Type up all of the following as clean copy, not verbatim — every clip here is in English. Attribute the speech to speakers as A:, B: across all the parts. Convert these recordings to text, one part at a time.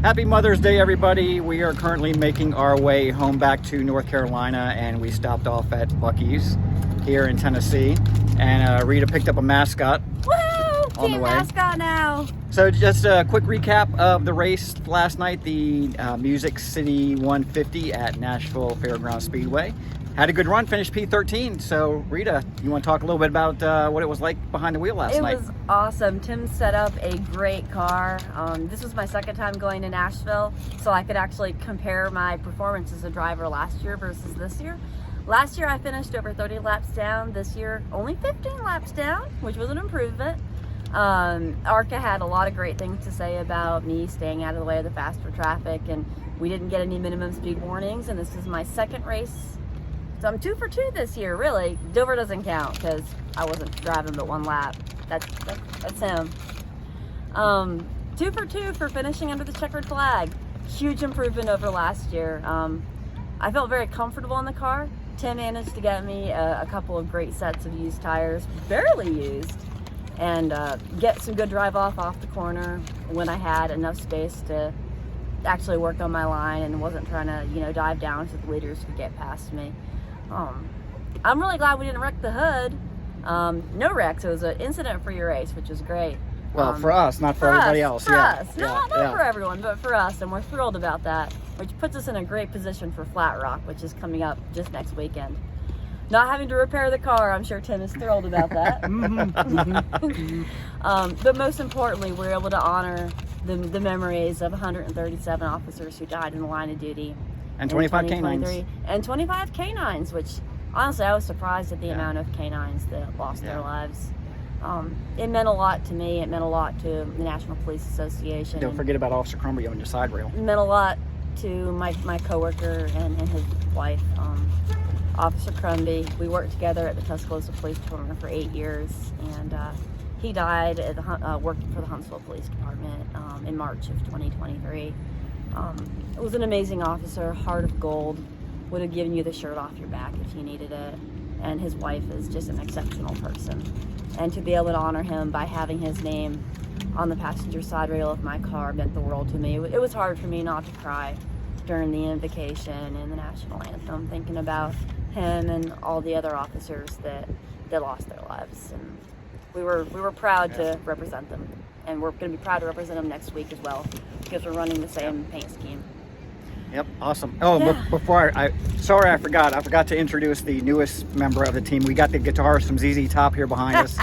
A: Happy Mother's Day, everybody. We are currently making our way home back to North Carolina, and we stopped off at Bucees here in Tennessee. And Rita picked up a mascot.
B: Woohoo!
A: On the
B: Team
A: way.
B: mascot now.
A: So just a quick recap of the race last night, the Music City 150 at Nashville Fairgrounds Speedway. Had a good run, finished P13. So Rita, you want to talk a little bit about what it was like behind the wheel last night?
B: It was awesome. Tim set up a great car. This was my second time going to Nashville, so I could actually compare my performance as a driver last year versus this year. Last year I finished over 30 laps down. This year only 15 laps down, which was an improvement. ARCA had a lot of great things to say about me staying out of the way of the faster traffic, and we didn't get any minimum speed warnings, and this is my second race. So I'm 2 for 2 this year, really. Dover doesn't count because I wasn't driving but one lap. That's him. 2 for 2 for finishing under the checkered flag. Huge improvement over last year. I felt very comfortable in the car. Tim managed to get me a couple of great sets of used tires, barely used, and get some good drive off the corner when I had enough space to actually work on my line and wasn't trying to, dive down so the leaders could get past me. I'm really glad we didn't wreck the hood. No wrecks. It was an incident-free race, which was great.
A: Well, for us, not for everybody else.
B: For us. Not for everyone, but for us, and we're thrilled about that, which puts us in a great position for Flat Rock, which is coming up just next weekend. Not having to repair the car, I'm sure Tim is thrilled about that. But most importantly, we're able to honor the memories of 137 officers who died in the line of duty.
A: And 25 canines.
B: And 25 canines, which honestly I was surprised at the amount of canines that lost their lives. It meant a lot to me. It meant a lot to the National Police Association.
A: Don't forget about Officer Crumbie on your side rail.
B: It meant a lot to my coworker and his wife, Officer Crumbie. We worked together at the Tuscaloosa Police Department for 8 years, and he died at working for the Huntsville Police Department in March of 2023. It was an amazing officer, heart of gold, would have given you the shirt off your back if you needed it, and his wife is just an exceptional person. And to be able to honor him by having his name on the passenger side rail of my car meant the world to me. It was hard for me not to cry during the invocation and the national anthem, thinking about him and all the other officers that lost their lives. And we were proud to represent them, and we're going to be proud to represent them next week as well, because we're running the same paint scheme.
A: Yep, awesome. Oh, before I forgot to introduce the newest member of the team. We got the guitarist from ZZ Top here behind us.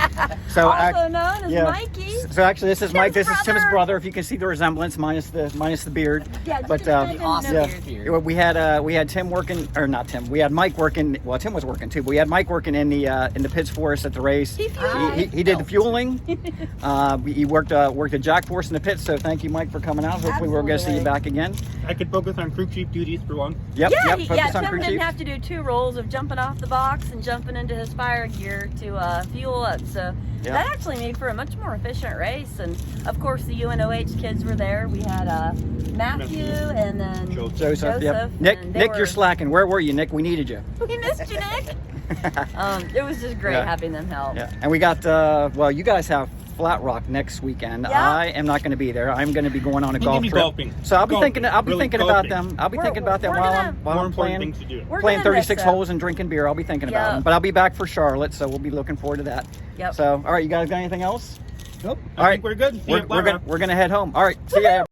B: So also known as Mikey.
A: So actually, this is Mike. This is Tim's
B: brother.
A: brother. If you can see the resemblance, minus the beard.
B: Yeah,
A: but
B: awesome
A: beard. We had Tim working, or not Tim. We had Mike working. Well, Tim was working too, but we had Mike working in the pits for us at the race. He did the fueling. He worked a jack for us in the pits. So thank you, Mike, for coming out. Hopefully, we're going to see you back again.
C: I could focus on crew chief duties for one.
A: Yep.
B: Tim didn't have to do 2 rolls of jumping off the box and jumping into his fire gear to fuel up. So that actually made for a much more efficient race. And of course, the UNOH kids were there. We had Matthew and then Joseph.
A: Yep. Nick, you're slacking. Where were you, Nick? We needed you.
B: We missed you, Nick. It was just great having them help.
A: Yeah. And we got you guys have Flat Rock next weekend.
B: Yep.
A: I am not going to be there. I'm going to be going on a golf trip.
C: Golfing.
A: So I'll be thinking about them. I'll be thinking about them while I'm playing 36 holes and drinking beer. I'll be thinking about them. But I'll be back for Charlotte, so we'll be looking forward to that.
B: Yep.
A: So, all right, you guys got anything else?
C: Nope.
A: All right,
C: I think we're good.
A: We're going to head home. All right, see ya.